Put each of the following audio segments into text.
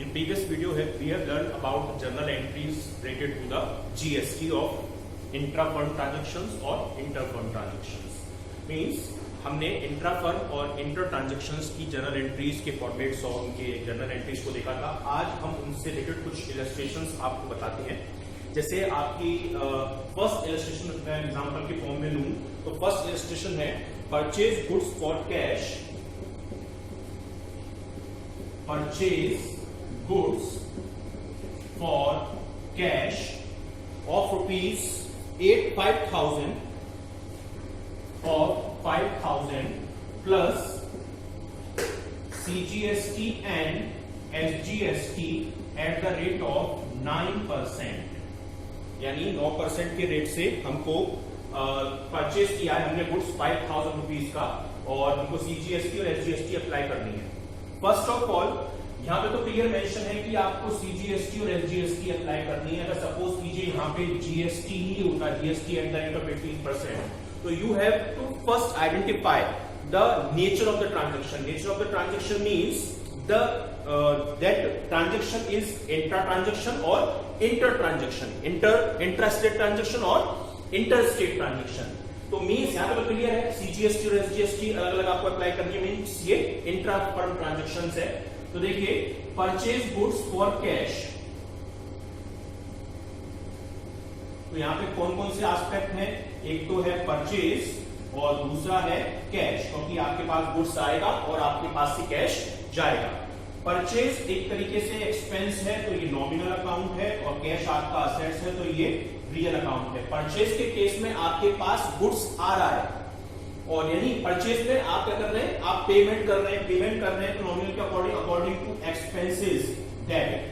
In previous video, we have learned about journal entries related to the GST of intra-firm transactions or inter-firm transactions. Means हमने intra-firm और inter transactions की journal entries के formats और उनके journal entries को देखा था। आज हम उनसे रिलेटेड कुछ इलस्ट्रेशंस आपको बताते हैं। जैसे आपकी फर्स्ट इलस्ट्रेशन मैं एग्जांपल के फॉर्म में लूं तो फर्स्ट इलस्ट्रेशन है purchase goods for cash, purchase goods for cash of ₹5,000 of 5,000 plus CGST and SGST at the rate of 9%, यानी 9% के रेट से हमको परचेज किया है हमने गुड्स ₹5,000 का और हमको CGST और SGST अप्लाई करनी है। फर्स्ट ऑफ ऑल यहाँ पे तो क्लियर मेंशन है कि आपको CGST और SGST अप्लाई करनी है। अगर सपोज कीजिए यहाँ पे GST ही होता, GST eight the rate of 18%, so you have to first identify the nature of the transaction. Nature of the transaction means the that transaction is intra-transaction or inter-transaction, intra-state transaction or interstate transaction. तो means यहाँ पे clear है CGST और SGST अलग अलग आपको apply करनी है। मीन्स ये इंट्रा-फर्म ट्रांजेक्शंस है। तो देखिए परचेज गुड्स फॉर कैश, तो यहाँ पे कौन कौन से एस्पेक्ट हैं? एक तो है परचेज और दूसरा है कैश, क्योंकि आपके पास गुड्स आएगा और आपके पास से कैश जाएगा। परचेज एक तरीके से एक्सपेंस है तो ये नॉमिनल अकाउंट है और कैश आपका असेट्स है तो ये रियल अकाउंट है। परचेज के केस में आपके पास गुड्स आ रहा है और यानी परचेज में आप क्या कर रहे हैं, आप पेमेंट कर रहे हैं तो नॉमिनल के अकॉर्डिंग टू एक्सपेंसेस डेबिट,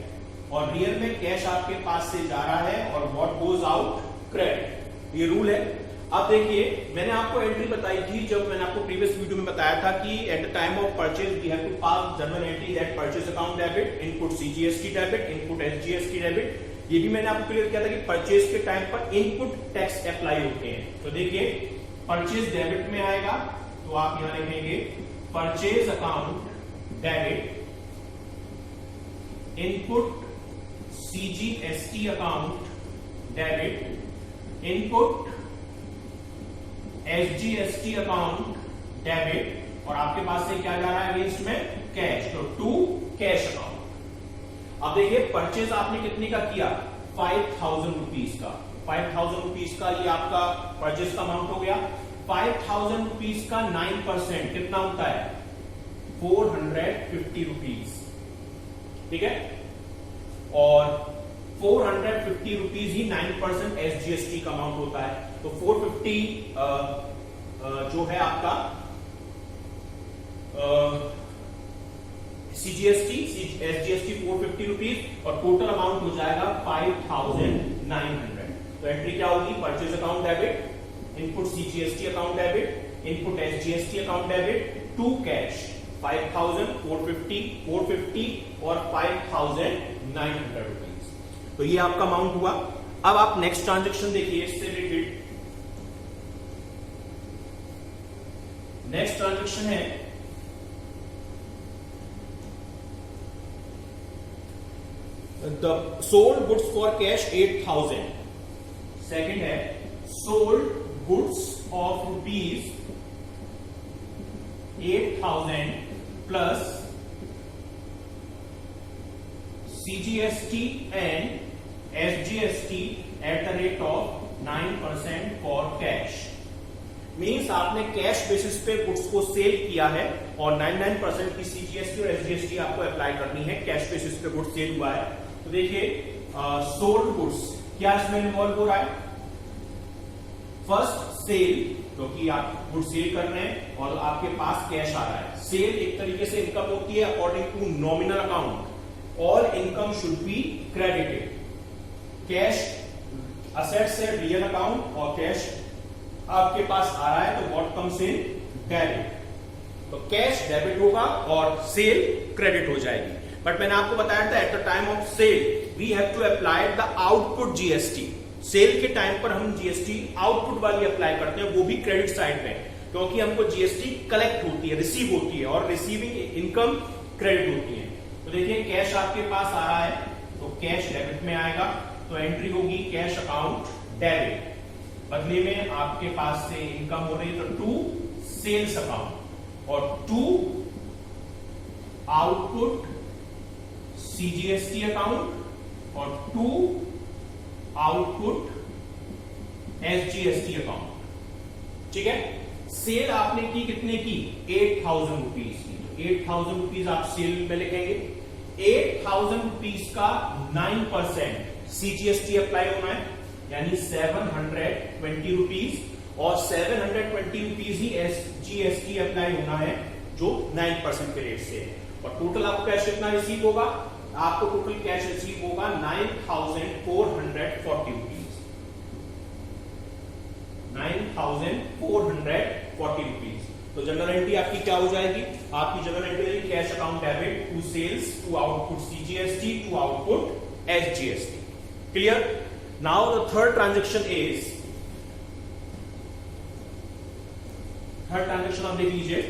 और रियल में कैश आपके पास से जा रहा है और व्हाट गोज आउट क्रेडिट। ये रूल है। अब देखिए मैंने आपको एंट्री बताई थी, जब मैंने आपको प्रीवियस वीडियो में बताया था कि at the time of purchase we have to pass journal entry that purchase account debit, input CGST debit, input SGST debit. ये भी मैंने आपको क्लियर किया था कि परचेज के टाइम पर इनपुट टैक्स अप्लाई होते हैं। तो देखिए परचेज डेबिट में आएगा तो आप यहां लिखेंगे purchase account debit, input CGST account debit, input SGST account debit, और आपके पास से क्या जा रहा है अगेंस्ट में कैश, तो टू कैश अकाउंट। अब देखिए परचेज आपने कितने का किया, ₹5,000 का। ₹5,000 का ये आपका परचेज का अमाउंट हो गया। ₹5,000 का 9% कितना होता है, ₹450। ठीक है, और ₹450 ही 9% SGST का अमाउंट होता है। तो 450 जो है आपका CGST SGST ₹450 और टोटल अमाउंट हो जाएगा 5,900। तो एंट्री क्या होगी, purchase account debit, input CGST account debit, input SGST account debit, to cash 5,000, 450 और 5,900 रुपीज। तो ये आपका अमाउंट हुआ। अब आप नेक्स्ट ट्रांजेक्शन देखिए इससे रिलेटेड। नेक्स्ट ट्रांजेक्शन है the sold goods for cash 8,000। Second है sold goods of ₹8,000 plus CGST and SGST at the rate of 9% for cash। Means आपने कैश बेसिस पे गुड्स को सेल किया है और 9% की CGST और SGST आपको अप्लाई करनी है। कैश बेसिस पे गुड्स सेल हुआ है। तो देखिए सोल्ड गुड्स क्या इसमें इन्वॉल्व हो रहा है, फर्स्ट सेल, क्योंकि आप गुड सेल कर रहे हैं और आपके पास कैश आ रहा है। सेल एक तरीके से इनकम होती है according to nominal account, all income should be credited. Cash assets है रियल अकाउंट और कैश आपके पास आ रहा है तो व्हाट कम्स इन डेबिट। तो कैश डेबिट होगा और सेल क्रेडिट हो जाएगी। बट मैंने आपको बताया था at the time of sale we have to apply the output GST। Sale के टाइम पर हम GST आउटपुट वाली अप्लाई करते हैं, वो भी क्रेडिट साइड में, क्योंकि हमको GST कलेक्ट होती है, रिसीव होती है और रिसीविंग इनकम क्रेडिट होती है। तो देखिए कैश आपके पास आ रहा है तो कैश डेबिट में आएगा, तो एंट्री होगी कैश अकाउंट डेबिट। बदले में आपके पास से इनकम हो रही है तो टू सेल्स अकाउंट और टू आउटपुट सीजीएसटी अकाउंट और टू आउटपुट एसजीएसटी अकाउंट। ठीक है, सेल आपने की कितने की 8000 रुपीज की, तो 8000 रुपीज आप सेल में लिखेंगे। 8000 रुपीज का 9% सीजीएसटी अप्लाई होना है, यानी 720 रुपीज और 720 रुपीज ही एसजीएसटी अप्लाई होना है जो 9% के रेट से है। और टोटल आपको कैश कितना रिसीव होगा, आपको टोटल कैश रिसीव होगा 9440 रुपीज, 9440 रुपीज। तो जनरल एंट्री आपकी क्या हो जाएगी, आपकी journal entry cash account debit to sales to output CGST to output SGST. Clear? Now the third transaction is, third transaction आप देख लीजिए।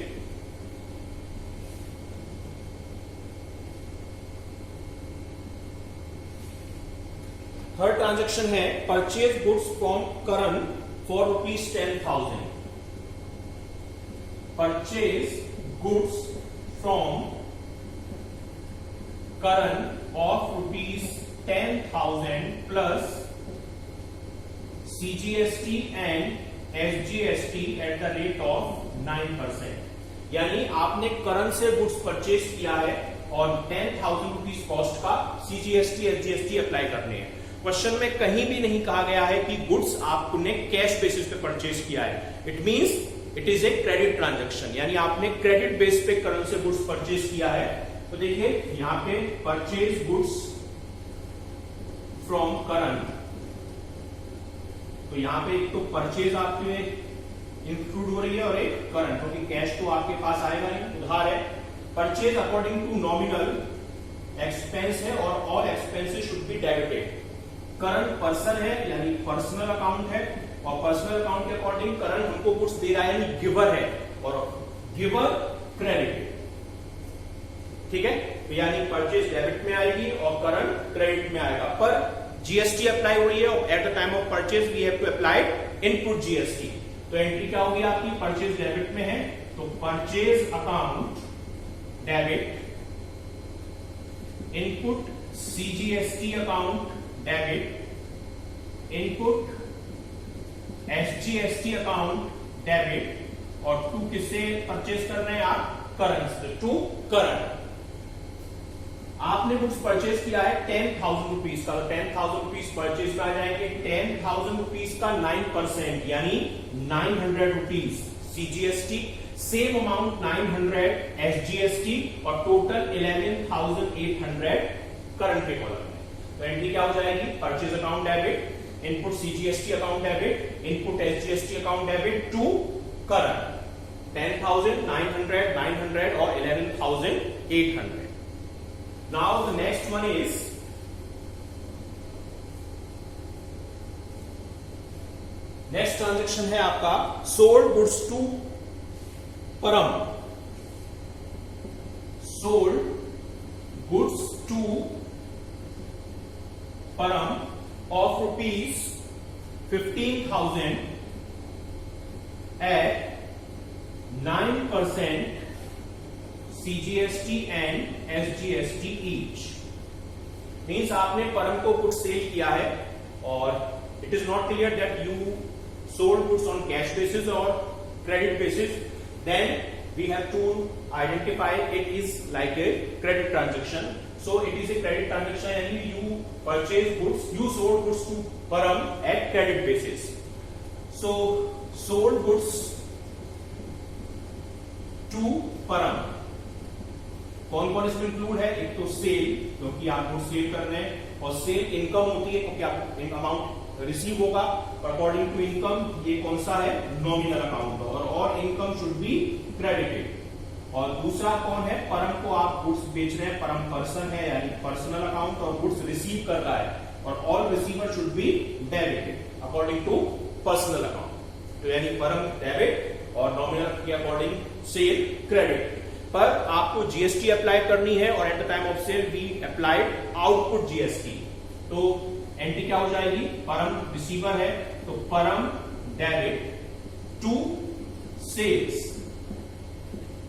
थर्ड ट्रांजेक्शन है purchase goods from Karan for ₹10,000। Purchase goods from Karan of ₹10,000 plus CGST and SGST at the rate of 9%। यानी आपने करण से goods purchase किया है और 10,000 रुपीज कॉस्ट का सीजीएसटी एसजीएसटी अप्लाई करने हैं। क्वेश्चन में कहीं भी नहीं कहा गया है कि गुड्स आपने कैश बेसिस पे परचेज किया है। It means it is a credit transaction, यानी आपने क्रेडिट बेस पे करण से गुड्स परचेज किया है। तो देखिए यहां पे परचेज गुड्स फ्रॉम करण, तो यहां पे एक तो परचेज आपके इंक्लूड हो रही है और एक करण, क्योंकि कैश तो आपके पास आएगा नहीं, उधार है। Purchase according to nominal expense है और all expenses should be debited. Current person है यानी पर्सनल अकाउंट है, और पर्सनल अकाउंट के अकॉर्डिंग करंट हमको गुड्स दे रहा है यानी गिवर है, और गिवर क्रेडिट। ठीक है, तो यानी परचेज डेबिट में आएगी और करंट क्रेडिट में आएगा। पर जीएसटी अप्लाई हो रही है और at the time of purchase we have to apply input GST. तो एंट्री क्या होगी आपकी, परचेज डेबिट में है तो purchase account debit, input CGST account debit, input SGST account debit, और टू किससे परचेज कर रहे हैं आप, करंट से, टू करंट। आपने गुड्स परचेज किया है 10,000 रुपीज का, तो 10,000 रुपीज परचेज में आ जाएंगे। 10,000 रुपीज का 9% यानी 900 rupees CGST, same amount 900 SGST, और टोटल 11,800 करंट के कॉलम में। तो एंट्री क्या हो जाएगी, purchase account debit, input CGST account debit, input SGST account debit to current, 10,000, 900, 900 और 11,800। Now the next one is next transaction है आपका sold goods to Param, sold goods to Param of ₹15,000 at 9% CGST and SGST each। Means आपने परम को goods sale किया है और it is not clear that you sold goods on cash basis और credit basis, then we have to identify it is like a credit transaction. So it is a credit transaction यानी you purchase goods, you sold goods to Param at credit basis. So sold goods to Param, कौन कौन इसमें include है, एक तो cell क्योंकि आप goods sale कर रहे हैं, और सेल इनकम होती है क्योंकि आपको एक अमाउंट रिसीव होगा अकॉर्डिंग टू इनकम। ये कौन सा है, नॉमिनल अकाउंट, और इनकम शुड बी क्रेडिटेड। और दूसरा कौन है, परम को आप गुड्स बेच रहे हैं, परम पर्सन है यानी पर्सनल अकाउंट, और गुड्स रिसीव कर रहा है, और all receiver should be debited according to personal account. तो यानी परम डेबिट और नॉमिनल के अकॉर्डिंग सेल क्रेडिट। पर आपको जीएसटी अप्लाई करनी है और at the time of sale we applied output GST. तो एंट्री क्या हो जाएगी, परम रिसीवर है तो परम डेबिट टू सेल्स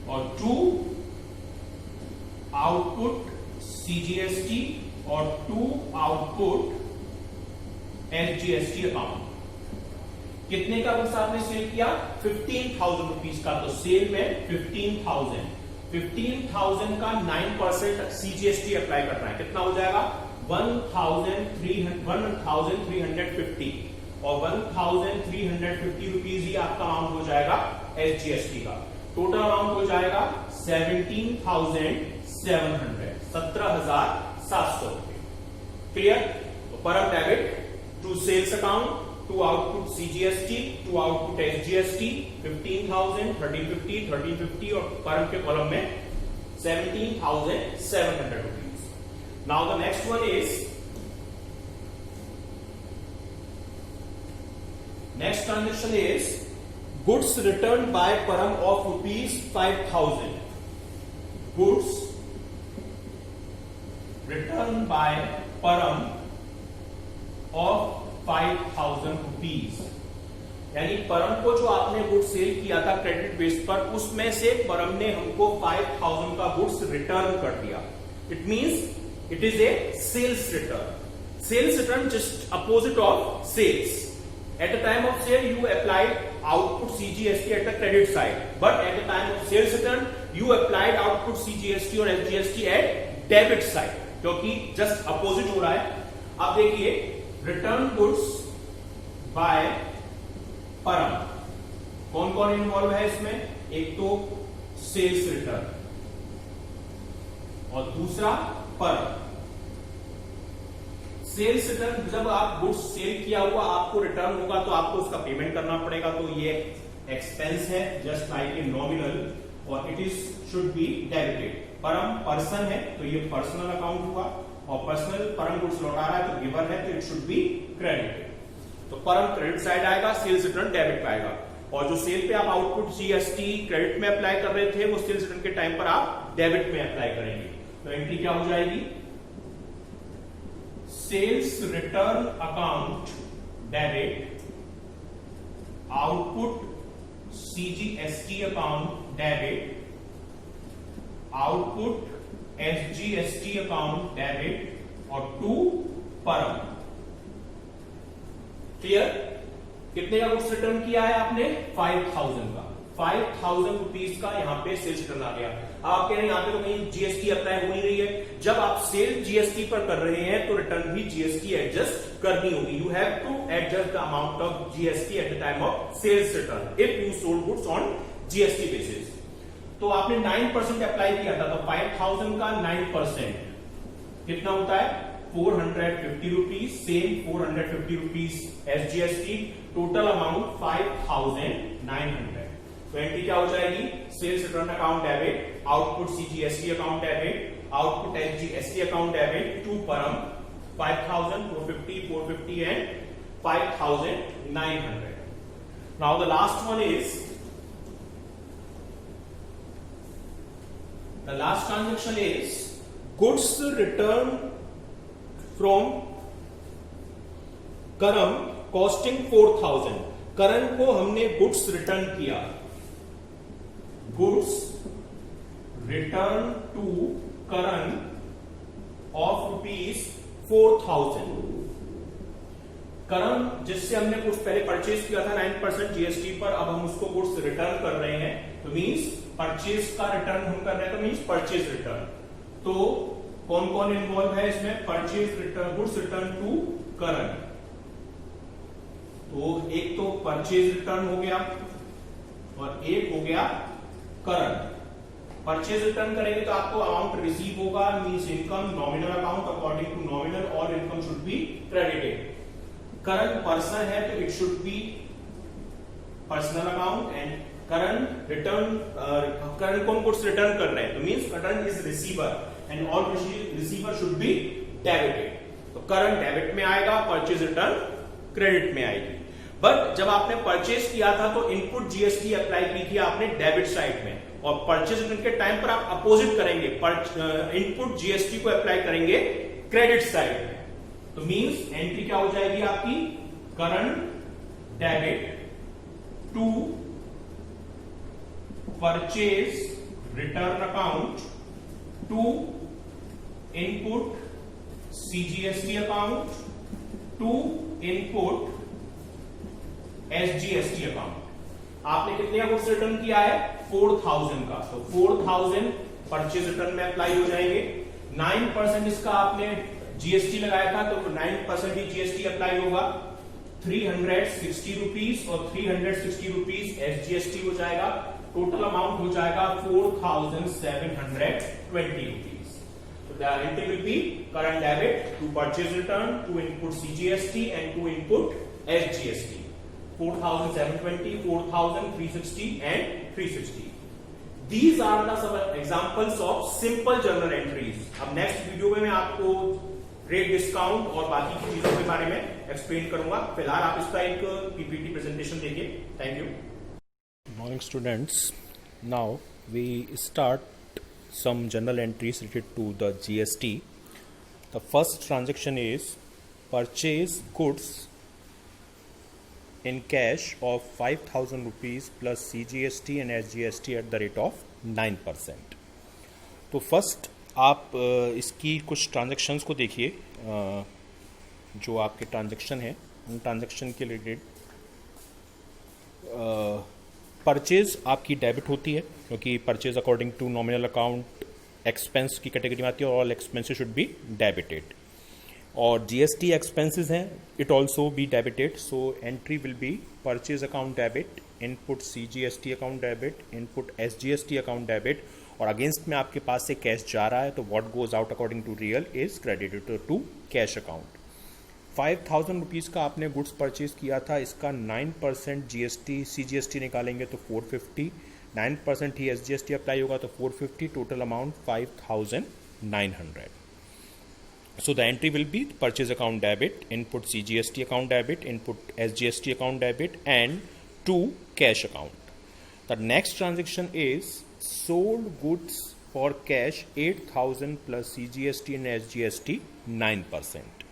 और टू आउटपुट सीजीएसटी और टू आउटपुट एसजीएसटी अकाउंट। कितने का गुड्स आपने सेल किया, 15,000 रुपीज का, तो सेल में 15,000 का 9% सीजीएसटी अप्लाई करना है, कितना हो जाएगा 1,350 और 1,350 रुपीज ही आपका अमाउंट हो जाएगा एसजीएसटी का। टोटल अमाउंट हो जाएगा 17,700, 17,700 रुपए। क्लियर। तो Param debit to sales account, to output CGST, to output SGST 15,000, 1350, 1350 और परम के कॉलम में 17,700 rupees. Now the next one is, next transaction is goods return by Param of ₹5,000। Goods return by Param of 5,000 rupees, यानी परम को जो आपने गुड्स सेल किया था credit base पर, उसमें से परम ने हमको 5,000 का गुड्स रिटर्न कर दिया। It means it is a sales return. Sales return just opposite of sales. At the time of sale, you applied output CGST at the credit side, but at the time of sales return, you applied output CGST और SGST at debit side, क्योंकि just opposite हो रहा है। अब देखिए, return goods by परम, कौन कौन इन्वॉल्व है इसमें, एक तो सेल्स रिटर्न और दूसरा परम। सेल्स रिटर्न, जब आप गुड्स सेल किया हुआ आपको रिटर्न होगा तो आपको उसका पेमेंट करना पड़ेगा, तो ये एक्सपेंस है जस्ट लाइक ए नॉमिनल और it is should be debited. परम पर्सन है तो ये पर्सनल अकाउंट हुआ और पर्सनल परम गुड्स लौटा रहा है तो गिवर है तो इट शुड बी क्रेडिटेड। तो परम क्रेडिट साइड आएगा, सेल्स रिटर्न डेबिट पे आएगा। और जो सेल पे आप आउटपुट जीएसटी क्रेडिट में अप्लाई कर रहे थे वो सेल्स रिटर्न के टाइम पर आप डेबिट में अप्लाई करेंगे। तो एंट्री क्या हो जाएगी, sales return account debit, output CGST account debit, output SGST account debit और टू परम। क्लियर। कितने का गुड्स रिटर्न किया है आपने, 5,000 का। 5,000 रुपीज का यहाँ पे सेल्स रिटर्न आ गया। आप कह रहे हैं यहाँ पे तो कहीं जीएसटी अप्लाई हो नहीं रही है। जब आप सेल जीएसटी पर कर रहे हैं तो रिटर्न भी जीएसटी एडजस्ट करनी होगी। You have to adjust the amount of GST at the time of sales return if you sold goods on GST basis. तो आपने 9% अप्लाई किया था, तो 5,000 का 9% कितना होता है, 450 rupees. Same 450 rupees SGST, total amount 5,900। तो एंट्री क्या हो जाएगी, sales return account debit, output CGST account debit, output SGST account debit to Param 5,000, 450, 450 and 5,900। Now the last one is, the last transaction is goods return from Karam costing 4,000। Karan को हमने goods return किया, goods return to Karan of ₹4,000। Karan जिससे हमने goods पहले purchase किया था 9% GST पर, अब हम उसको गुड्स रिटर्न कर रहे हैं तो मींस परचेज का रिटर्न हम कर रहे हैं तो मींस परचेज रिटर्न। तो कौन कौन इन्वॉल्व है इसमें, purchase return, goods return to Karan. तो एक तो परचेज रिटर्न हो गया और एक हो गया करंट। परचेज रिटर्न करेंगे तो आपको अमाउंट रिसीव होगा, means income, nominal account according to nominal, और income should be credited. Current person है तो it should be personal account and current return, current कौन गुड्स रिटर्न कर रहे हैं तो means current is receiver and all receiver should be debited. तो current debit में आएगा, परचेज रिटर्न क्रेडिट में आएगी। बट जब आपने परचेज किया था तो इनपुट जीएसटी अप्लाई की थी आपने डेबिट साइड में, और परचेज रिटर्न के टाइम पर आप अपोजिट करेंगे, इनपुट जीएसटी को अप्लाई करेंगे क्रेडिट साइड में। तो मींस एंट्री क्या हो जाएगी आपकी, current debit to purchase return account to input CGST account to input SGST account. आपने कितने का गुड्स रिटर्न किया है, 4000 का, तो 4000 परचेज रिटर्न में अप्लाई हो जाएंगे। 9% इसका आपने जीएसटी लगाया था, तो 9% ही जीएसटी अप्लाई होगा। 360 रुपीज और 360 रुपीज एसजीएसटी हो जाएगा। टोटल अमाउंट हो जाएगा 4720 रुपीज। तो the entry will be current debit to purchase return to input CGST and to input SGST. 4720, 4360 and 360. These are the some examples of simple journal entries. अब next video में मैं आपको rate discount और बाकी की चीजों के बारे में एक्सप्लेन करूंगा। फिलहाल आप इसका एक पीपीटी प्रेजेंटेशन देखिए। Thank you. Morning students, now we start some journal entries related to the GST. The first transaction is purchase goods in cash of 5000 rupees plus CGST and SGST at the rate of 9%. तो first आप इसकी कुछ transactions को देखिए, जो आपके transaction है उन ट्रांजैक्शन के रिलेटेड। परचेज आपकी डेबिट होती है, क्योंकि purchase according to nominal account expense की कैटेगरी में आती है, all expenses should be debited. और जीएसटी एक्सपेंसेस हैं, it also be debited. So entry will be purchase account debit, input CGST account debit, input SGST account debit, और against में आपके पास से कैश जा रहा है तो what goes out according to real is credited to cash account. 5000 rupees का आपने गुड्स परचेज किया था, इसका 9% जीएसटी सीजीएसटी निकालेंगे तो 450, 9% ही एसजीएसटी अप्लाई होगा तो 450, total amount 5900। So the entry will be purchase account debit, input CGST account debit, input SGST account debit, and to cash account. The next transaction is sold goods for cash 8000 plus CGST and SGST 9%.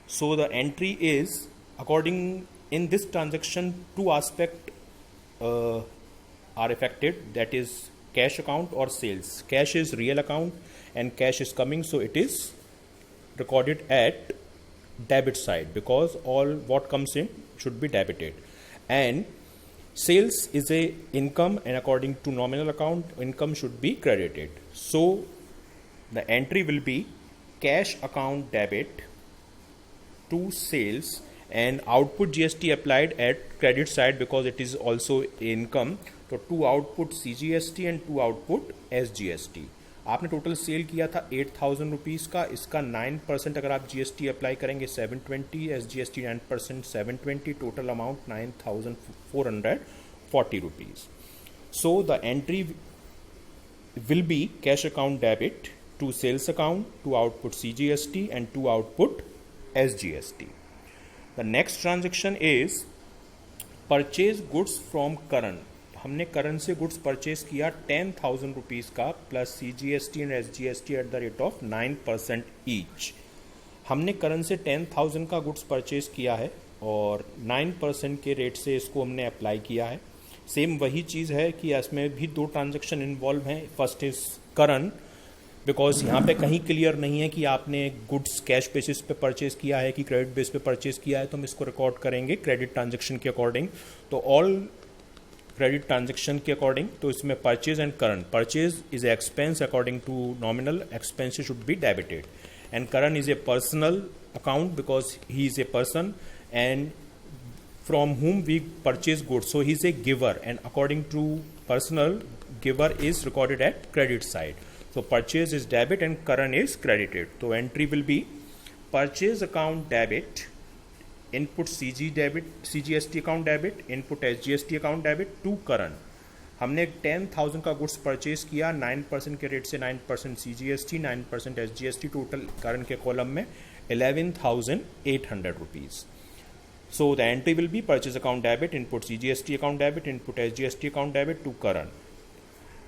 So the entry is according in this transaction two aspects are affected, that is cash account or sales. Cash is real account and cash is coming, so it is recorded at debit side because all what comes in should be debited, and sales is a income and according to nominal account income should be credited. So the entry will be cash account debit to sales and output GST applied at credit side because it is also income. So to output CGST and to output SGST. आपने total sale किया था 8000 rupees का, इसका 9% अगर आप GST apply करेंगे 720, SGST 9% 720, total amount 9440 rupees. So the entry will be cash account debit to sales account to output CGST and to output SGST. The next transaction is purchase goods from Karan. हमने करण से goods purchase किया 10,000 rupees का plus CGST and SGST at the rate of 9% each. हमने करण से 10,000 का goods purchase किया है और 9% के रेट से इसको हमने अप्लाई किया है। सेम वही चीज़ है कि इसमें भी दो ट्रांजैक्शन इन्वॉल्व हैं। फर्स्ट इज करण, बिकॉज यहाँ पे कहीं क्लियर नहीं है कि आपने गुड्स कैश बेसिस पे परचेज किया है कि क्रेडिट बेस पे परचेज किया है, तो हम इसको रिकॉर्ड करेंगे क्रेडिट ट्रांजैक्शन के अकॉर्डिंग। तो ऑल क्रेडिट ट्रांजैक्शन के अकॉर्डिंग, तो इसमें purchase and current, purchase is a expense according to nominal, expenses should be debited, and current is a personal account because he is a person and from whom we purchase goods, so he is a giver and according to personal, giver is recorded at credit side. So purchase is debit and current is credited. So entry will be purchase account debit, input CGST account debit, input SGST account debit to current. हमने 10,000 का goods purchase किया 9% के rate से, 9% CGST, 9% SGST, total current के column में 11,800 rupees. So the entry will be purchase account debit, input CGST account debit, input SGST account debit to current.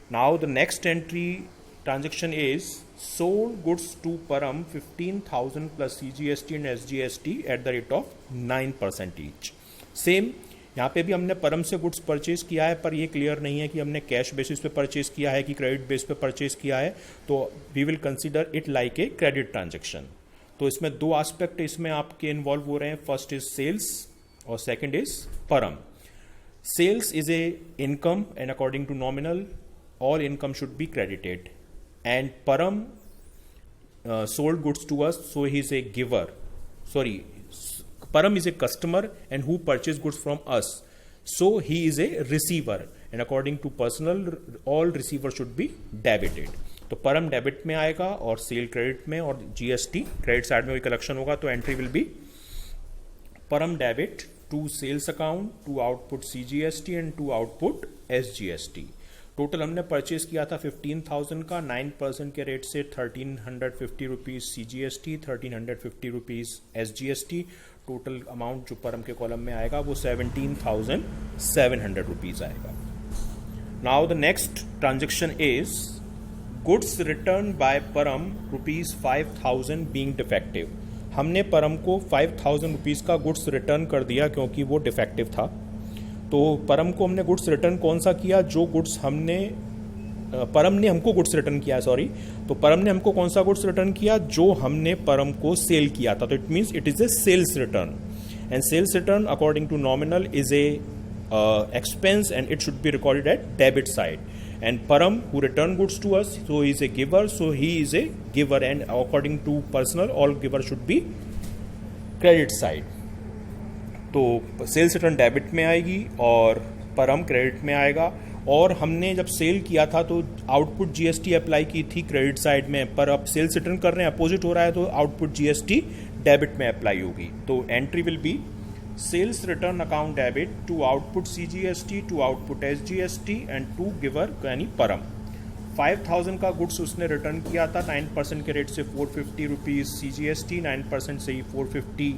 Now the next entry transaction is sold goods to Param 15,000 plus CGST and SGST at the rate of 9% each. Same यहाँ पे भी हमने परम से goods purchase किया है, पर ये क्लियर नहीं है कि हमने कैश बेसिस पे परचेज किया है कि क्रेडिट बेस पे परचेज किया है, तो we will consider it like a credit transaction. तो इसमें दो एस्पेक्ट इसमें आपके इन्वॉल्व हो रहे हैं. फर्स्ट इज सेल्स और second is Param. Sales is a income and according to nominal all income should be credited, and Param sold goods to us, so he is a giver. Sorry, Param is a customer and who purchased goods from us, so he is a receiver, and according to personal, all receivers should be debited. तो Param debit में आएगा और cell credit में, और GST credit side में कोई collection होगा, तो entry will be Param debit to sales account to output CGST and to output SGST. Total हमने परचेज किया था 15,000 का, 9% के रेट से 1,350 rupees CGST, 1,350 rupees SGST. Total amount जो परम के कॉलम में आएगा वो 17,700 रुपीज़ आएगा. Now the next transaction is goods return by Param rupees 5,000 being defective. हमने परम को 5,000 रुपीज़ का गुड्स रिटर्न कर दिया क्योंकि वो डिफेक्टिव था. तो परम को हमने गुड्स रिटर्न कौन सा किया, जो गुड्स हमने परम ने हमको गुड्स रिटर्न किया, सॉरी. तो परम ने हमको कौन सा गुड्स रिटर्न किया, जो हमने परम को सेल किया था. तो it means it is a sales return, and sales return according to nominal is a expense and it should be recorded at debit side. And Param who return goods to us, so he is a giver, so he is a giver, and according to personal all giver should be credit side. तो sales return debit में आएगी और परम credit में आएगा. और हमने जब सेल किया था तो आउटपुट जीएसटी अप्लाई की थी क्रेडिट साइड में, पर अब सेल्स रिटर्न कर रहे हैं, अपोजिट हो रहा है, तो आउटपुट जीएसटी डेबिट में अप्लाई होगी. तो entry will be sales return account debit to output CGST to output SGST and to giver यानी परम. 5,000 का गुड्स उसने रिटर्न किया था, 9% के रेट से 450 रुपीज़ CGST, 9% से ही 450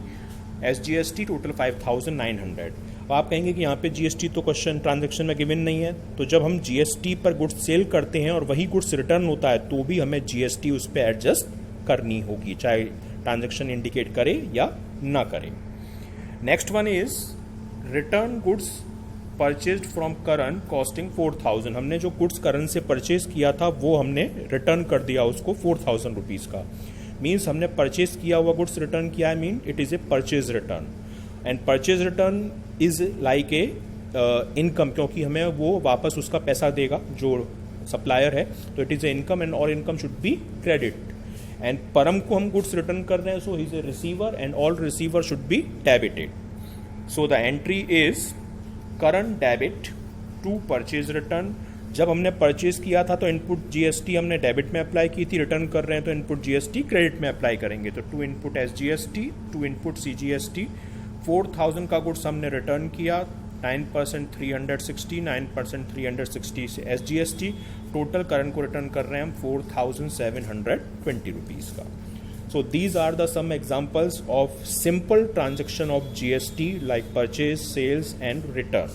SGST, टोटल 5,900. अब आप कहेंगे कि यहाँ पे GST तो क्वेश्चन ट्रांजैक्शन में गिवन नहीं है. तो जब हम GST पर गुड्स सेल करते हैं और वही गुड्स रिटर्न होता है, तो भी हमें GST उस पर एडजस्ट करनी होगी, चाहे ट्रांजैक्शन इंडिकेट करे या ना करे. Next one is return goods purchased from Karan costing 4,000. हमने जो गुड्स करण से परचेज किया था वो हमने रिटर्न कर दिया उसको 4,000 रुपीज़ का. मीन्स हमने परचेज किया हुआ गुड्स रिटर्न किया है, mean it is A purchase return, and purchase return is like A income, क्योंकि हमें वो वापस उसका पैसा देगा जो सप्लायर है. तो it is a income and और income should be credit. And Param को हम गुड्स रिटर्न कर रहे हैं, so he is a receiver and all receiver should be debited. So the entry is current debit to purchase return. जब हमने purchase किया था तो इनपुट जीएसटी हमने डेबिट में अप्लाई की थी, रिटर्न कर रहे हैं तो इनपुट जीएसटी क्रेडिट में अप्लाई करेंगे. तो to input SGST, to input CGST. 4,000 का गुड्स हमने रिटर्न किया, 9% 360, 9% 360 से एसजीएसटी. टोटल करंट को रिटर्न कर रहे हैं हम 4,720 रुपीज़ का. So these are the some examples of simple transaction of GST like purchase, sales and return.